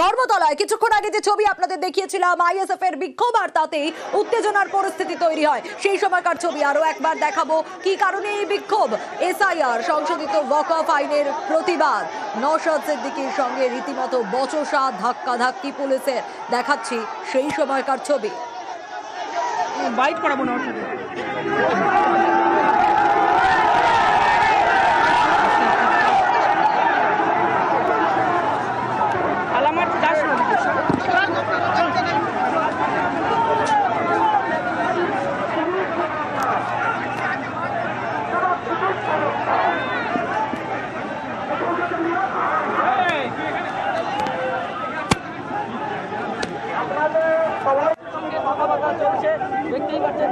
ধর্মতলায় কিছুক্ষণ আগে যে ছবি আপনাদের দেখিয়েছিলাম আইএসএফ এর বিক্ষোভ, আর তাতেই উত্তেজনার পরিস্থিতি তৈরি হয়। সেই সময়কার ছবি আরো একবার দেখাবো। কি কারণে এই বিক্ষোভ? এসআইআর সংশোধিত ওয়াকফ আইনের প্রতিবাদ। নওশাদ সিদ্দিকীর সঙ্গে রীতিমতো বচসা, ধাক্কাধাক্কি পুলিশের। দেখাচ্ছি সেই সময়কার ছবি। বাইক করাবো না দেখতেই পাচ্ছেন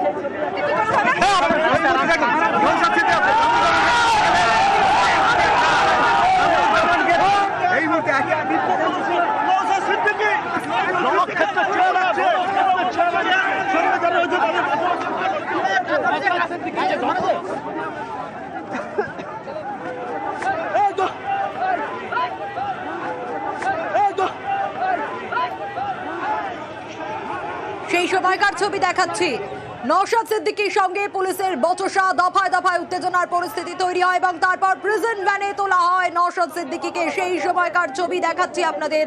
এই মুহূর্তে সেই সময়কার ছবি দেখাচ্ছি। নওশাদ সিদ্দিকীর সঙ্গে পুলিশের বচসা, দফায় দফায় উত্তেজনার পরিস্থিতি তৈরি হয় এবং তারপর প্রিজন ভ্যানে তোলা হয় নওশাদ সিদ্দিকীকে। সেই সময়কার ছবি দেখাচ্ছি আপনাদের।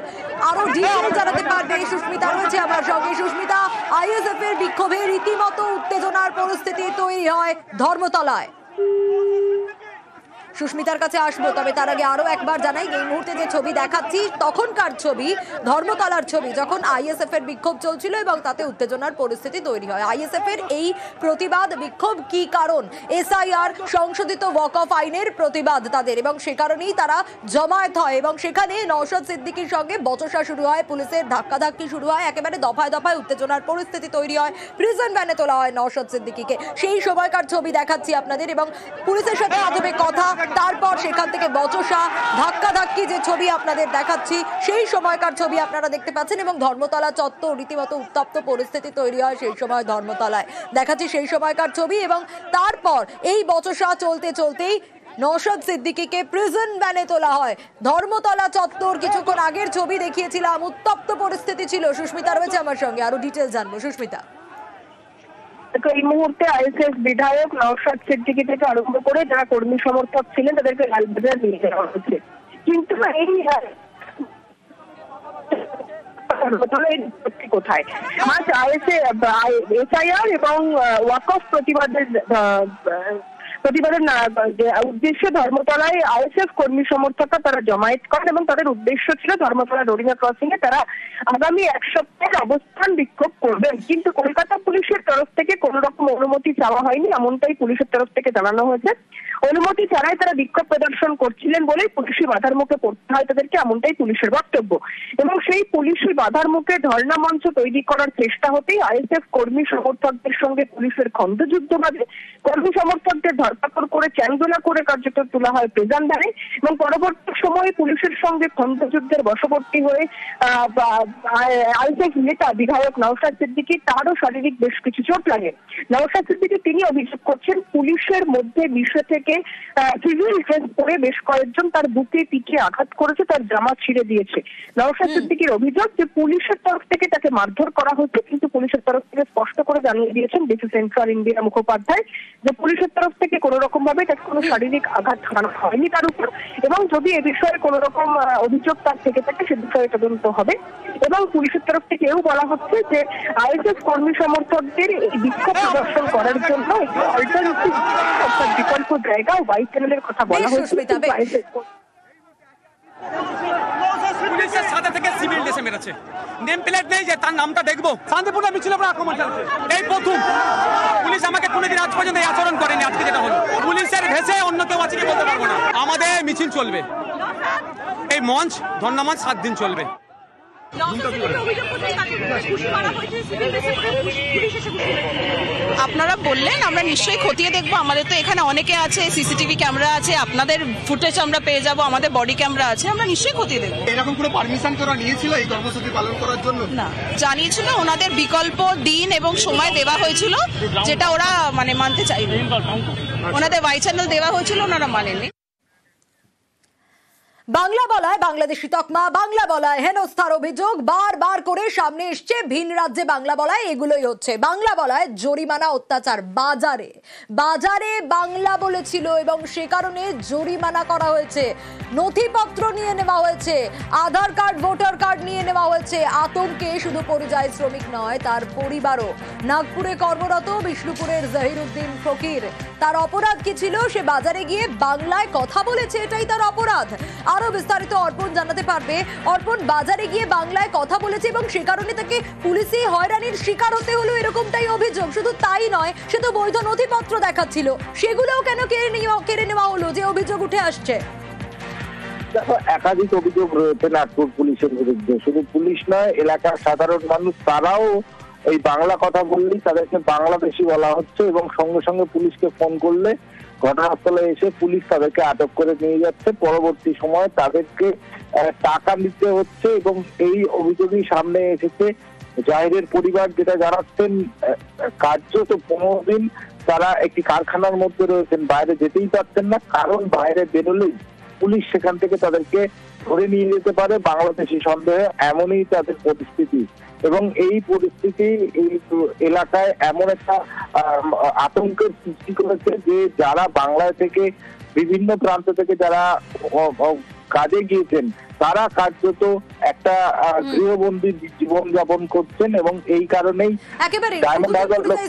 আরো ডিটেইল জানাতে পারবে সুস্মিতা রয়েছে আমার সঙ্গে। সুস্মিতা, আইএসএফ এর বিক্ষোভে রীতিমতো উত্তেজনার পরিস্থিতি তৈরি হয় ধর্মতলায়। সুস্মিতার কাছে আসবো, তবে তার আগে আরো একবার জানাই এই মুহূর্তে যে ছবি দেখাচ্ছি তখনকার ছবি, ধর্মতলার ছবি, যখন আইএসএফ এর বিক্ষোভ চলছিল এবং তাতে উত্তেজনার পরিস্থিতি তৈরি হয়। আইএসএফ এর এই প্রতিবাদ বিক্ষোভ কি কারণ? এসআইআর সংশোধিত ওয়াকফ আইনের প্রতিবাদ তাদের, এবং সে কারণেই তারা জমায়েত হয় এবং সেখানে নওশাদ সিদ্দিকীর সঙ্গে বচসা শুরু হয়, পুলিশের ধাক্কাধাক্কি শুরু হয়, একেবারে দফায় দফায় উত্তেজনার পরিস্থিতি তৈরি হয়। প্রিজন ভ্যানে তোলা হয় নওশাদ সিদ্দিকীকে। সেই সময়কার ছবি দেখাচ্ছি আপনাদের এবং পুলিশের সাথে প্রথমে কথা, তারপর সেখান থেকে বচসা, ধাক্কাধাক্কি যে ছবি আপনাদের দেখাচ্ছি সেই সময়কার ছবি আপনারা দেখতে পাচ্ছেন। এবং ধর্মতলা চত্বর রীতিমতো উত্তপ্ত পরিস্থিতি তৈরি হয় সেই সময় ধর্মতলায়। দেখাচ্ছি সেই সময়কার ছবি এবং তারপর এই বচসা চলতে চলতেই নওশাদ সিদ্দিকীকে প্রিজন ভ্যানে তোলা হয়। ধর্মতলা চত্বর কিছুক্ষণ আগের ছবি দেখিয়েছিলাম, উত্তপ্ত পরিস্থিতি ছিল। সুস্মিতা রয়েছে আমার সঙ্গে, আরো ডিটেইলস জানবো। সুস্মিতা, এই মুহূর্তে আইএসএফ বিধায়ক নওশাদ সিদ্দিকী থেকে আরম্ভ করে যারা কর্মী সমর্থক ছিলেন তাদেরকে লালবাজার নিয়ে যাওয়া হচ্ছে, কিন্তু এই কোথায় আজ এসআইআর এবং ওয়াকফ প্রতিবাদের উদ্দেশ্যে ধর্মতলায় আইএসএফ কর্মী সমর্থকরা তারা জমায়েত করেন এবং তাদের উদ্দেশ্য ছিল ধর্মতলা রোডিনা ক্রসিং এ তারা আগামী এক সপ্তাহের অবস্থান বিক্ষোভ করবেন। কিন্তু কলকাতা পুলিশের তরফ থেকে কোন রকম অনুমতি চাওয়া হয়নি, এমনটাই পুলিশের তরফ থেকে জানানো হয়েছে। অনুমতি ছাড়াই তারা বিক্ষোভ প্রদর্শন করছিলেন বলেই পুলিশি বাধার মুখে পড়তে হয় তাদেরকে, এমনটাই পুলিশের বক্তব্য। এবং সেই পুলিশি বাধার মুখে ধর্ণা মঞ্চ তৈরি করার চেষ্টা হতেই আইএসএফ কর্মী সমর্থকদের সঙ্গে পুলিশের খণ্ডযুদ্ধ বাজে। কর্মী সমর্থকদের ধরপাকড় করে চ্যাংদোলা করে কার্যত তোলা হয় প্রিজন ভ্যানে এবং পরবর্তী সময়ে পুলিশের সঙ্গে খণ্ডযুদ্ধের বশবর্তী হয়ে আইএসএফ নেতা বিধায়ক নওশাদ সিদ্দিকী, তারও শারীরিক বেশ কিছু চোট লাগে। নওশাদ সিদ্দিকী তিনি অভিযোগ করছেন পুলিশের মধ্যে বিষয় থেকে সিভিল ড্রেস পরে বেশ কয়েকজন তার বুকে পিঠে আঘাত করেছে, তার জামা ছিঁড়ে দিয়েছে। নওশাদ সিদ্দিকীর অভিযোগ যে পুলিশের তরফ থেকে তাকে মারধর করা হচ্ছে, কিন্তু পুলিশের তরফ থেকে স্পষ্ট করে জানিয়ে দিয়েছেন ডিসি সেন্ট্রাল ইন্ডিয়া মুখোপাধ্যায় যে পুলিশের তরফ থেকে কোন রকম ভাবে তাকে কোনো শারীরিক আঘাত হানা হয়নি তার উপর, এবং যদি এ বিষয়ে কোন রকম অভিযোগ তার থেকে থাকে সে বিষয়ে তদন্ত হবে। এবং পুলিশের তরফ থেকে এও বলা হচ্ছে যে আইএসএফ কর্মী সমর্থকদের এই বিক্ষোভ প্রদর্শন করার জন্য একটি অল্টারনেটিভ অর্থাৎ বিকল্প জায়গা ওয়াই চ্যানেলের কথা বলা হয়েছে। পুলিশের সাথে থেকে সিভিল ড্রেসে মেরেছে, নেম প্লেট নেই যে তার নামটা দেখবো। শান্তিপূর্ণ মিছিলের উপর আক্রমণ চালাচ্ছে, এই প্রথম। পুলিশ আমাকে কোনোদিন আজ পর্যন্ত এই আচরণ করেনি, আজকে যেটা হলো। পুলিশের ভেসে অন্য কেউ আছে কি বলতে পারবো না। আমাদের মিছিল চলবে, এই মঞ্চ ধর্ণা মঞ্চ 7 দিন চলবে। আপনারা বললেন আমরা নিশ্চয়ই খতিয়ে দেখবো। আমাদের তো এখানে অনেকে আছে, সিসিটিভি ক্যামেরা আছে, আপনাদের ফুটেজ আমরা পেয়ে যাবো, আমাদের বডি ক্যামেরা আছে, আমরা নিশ্চয়ই খতিয়ে দেখবো। এরকম কোনো পারমিশন তোরা নিয়েছিল এই কর্মসূচি পালন করার জন্য? না, জানিয়েছিল, ওনাদের বিকল্প দিন এবং সময় দেওয়া হয়েছিল যেটা ওরা মানতে চাইবে। ওনাদের ওয়াই চ্যানেল দেওয়া হয়েছিল, ওনারা মানেননি। বাংলা বলায় বাংলাদেশি তকমা, বাংলা বলায় হেনস্থার অভিযোগ বারবার করে সামনে এসছে। ভিন রাজ্যে বাংলা বলায় এগুলোই হচ্ছে। বাংলা বলায় জরিমানা, অত্যাচার। বাজারে বাজারে বাংলা বলেছিল এবং সে কারণে জরিমানা করা হয়েছে, নথিপত্র নিয়ে নেওয়া হয়েছে, আধার কার্ড, ভোটার কার্ড নিয়ে নেওয়া হয়েছে। আতঙ্কে শুধু পরিযায়ী শ্রমিক নয়, তার পরিবারও। নাগপুরে কর্মরত বিষ্ণুপুরের জহিরুদ্দিন ফকির, তার অপরাধ কি ছিল? সে বাজারে গিয়ে বাংলায় কথা বলেছে, এটাই তার অপরাধ। আরো বিস্তারিত অর্পণ জানাতে পারবে। অর্পণ, বাজারে গিয়ে বাংলায় কথা বলেছে এবং সে কারণে তাকে পুলিশি হয়রানির শিকার হতে হলো, এরকমটাই অভিযোগ। শুধু তাই নয়, সে তো বৈধ নথিপত্র দেখাচ্ছিল, সেগুলোও কেন কেড়ে নেওয়া হলো, যে অভিযোগ উঠে আসছে? দেখো, একাধিক অভিযোগ রয়েছে নাগপুর পুলিশের বিরুদ্ধে। শুধু পুলিশ নয়, এলাকার সাধারণ মানুষ তারাও এই বাংলা কথা বললেই তাদেরকে বাংলাদেশি বলা হচ্ছে এবং সঙ্গে সঙ্গে পুলিশকে ফোন করলে ঘটনাস্থলে এসে পুলিশ তাদেরকে আটক করে নিয়ে যাচ্ছে। পরবর্তী সময়ে তাদেরকে টাকা নিতে হচ্ছে এবং এই অভিযোগই সামনে এসেছে। জাহিরের পরিবার যেটা জানাচ্ছেন, কার্যত 15 দিন তারা একটি কারখানার মধ্যে রয়েছেন, বাইরে যেতেই পারছেন না, কারণ বাইরে বেরোলেই পুলিশ সেখান থেকে তাদেরকে ধরে নিয়ে যেতে পারে বাংলাদেশি সন্দেহে। এমনই তাদের পরিস্থিতি এবং এই পরিস্থিতি এই এলাকায় এমন একটা আতঙ্কের সৃষ্টি করেছে যে যারা বাংলায় থেকে বিভিন্ন প্রান্ত থেকে যারা কাজে গিয়েছেন তারা কার্যত একটা গৃহবন্দী জীবন যাপন করছেন এবং এই কারণেই একেবারে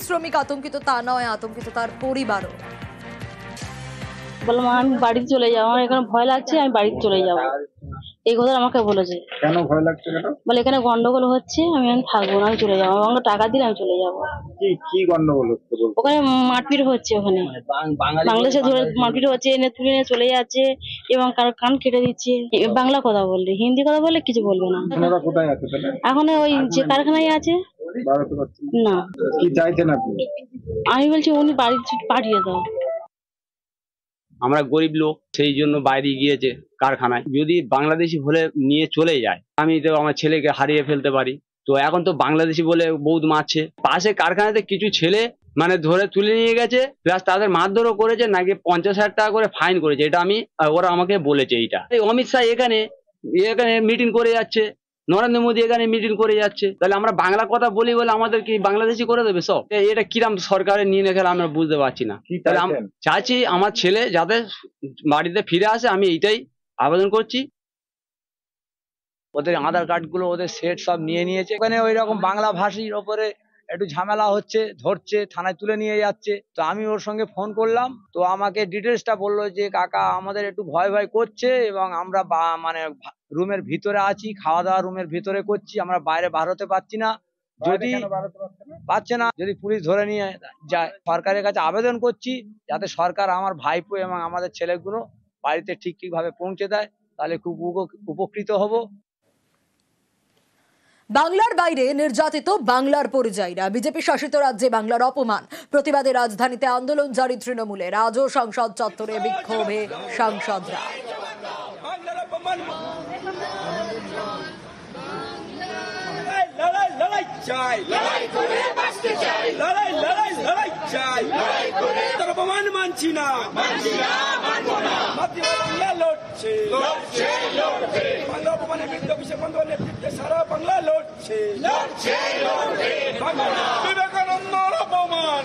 শ্রমিক আতঙ্কিত তা নয়, আতঙ্কিত তার পরিবারও। বললাম আমি বাড়ি চলে যাবো, আমার এখানে ভয় লাগছে, আমি বাড়ি চলে যাবো, এই কথা আমাকে বলেছে। কেন ভয় লাগছে? বলে এখানে গন্ডগোল হচ্ছে, আমি থাকবো না, আমি চলে যাবো, আমাকে টাকা দিলে আমি চলে যাবো। কি গন্ডগোল হচ্ছে? ওখানে মারপিট হচ্ছে, ওখানে বাংলাদেশে ধরে মারপিট হচ্ছে, এনে তুলে নিয়ে চলে যাচ্ছে এবং কারো কান কেটে দিচ্ছে। বাংলা কথা বললে, হিন্দি কথা বললে কিছু বলবে না। কোথায় আছে তাহলে? এখন ওই যে কারখানায় আছে না। কি চাইছেন আপনি? আমি বলছি উনি বাড়ি পাঠিয়ে দাও। আমরা গরিব লোক, সেই জন্য বাইরে গিয়েছে কারখানায়। যদি বাংলাদেশি বলে নিয়ে চলে যায়, আমি তো আমার ছেলেকে হারিয়ে ফেলতে পারি। তো এখন তো বাংলাদেশি বলে বহুত মারছে। পাশে কারখানাতে কিছু ছেলে মানে ধরে তুলে নিয়ে গেছে, প্লাস তাদের মারধরও করেছে, নাকি 50,000 টাকা করে ফাইন করেছে। এটা ওরা আমাকে বলেছে। এইটা অমিত শাহ এখানে মিটিং করে যাচ্ছে, নরেন্দ্র মোদী এখানে মিটিং করে যাচ্ছে, তাহলে আমরা বাংলা কথা বলি বলে আমাদের কি বাংলাদেশি করে দেবে সব? এটা কিরাম সরকারের নিয়ে গেলে আমরা বুঝতে পারছি না। তাহলে চাইছি আমার ছেলে যাতে বাড়িতে ফিরে আসে, আমি এইটাই আবেদন করছি। ওদের আধার কার্ড গুলো ওদের সেট সব নিয়ে নিয়েছে। ওখানে ওই রকম বাংলা ভাষীর ওপরে একটু ঝামেলা হচ্ছে, ধরছে, থানায় তুলে নিয়ে যাচ্ছে। তো আমি ওর সঙ্গে ফোন করলাম, তো আমাকে ডিটেলসটা বললো যে কাকা আমাদের একটু ভয় ভয় করছে এবং আমরা মানে রুমের ভিতরে আছি, খাওয়া দাওয়া রুমের ভিতরে করছি, আমরা বাইরে বার হতে পারছি না। যদি পাচ্ছে না, যদি পুলিশ ধরে নিয়ে যায়, সরকারের কাছে আবেদন করছি যাতে সরকার আমার ভাইপো এবং আমাদের ছেলেগুলো বাড়িতে ঠিকভাবে পৌঁছে দেয়, তাহলে খুব উপকৃত হব। বাংলার বাইরে নির্যাতিত বাংলার পরিযায়ীরা, বিজেপি শাসিত রাজ্যে বাংলার অপমান। প্রতিবাদে রাজধানীতে আন্দোলন জারি তৃণমূলের। আজও সংসদ চত্বরে বিক্ষোভে সাংসদরা। মানছি না, বাংলা অপমানের বিরুদ্ধে অভিষেক বন্দ্যোপাধ্যায়ের নেতৃত্বে সারা বাংলা লড়ছে। বিবেকানন্দ অপমান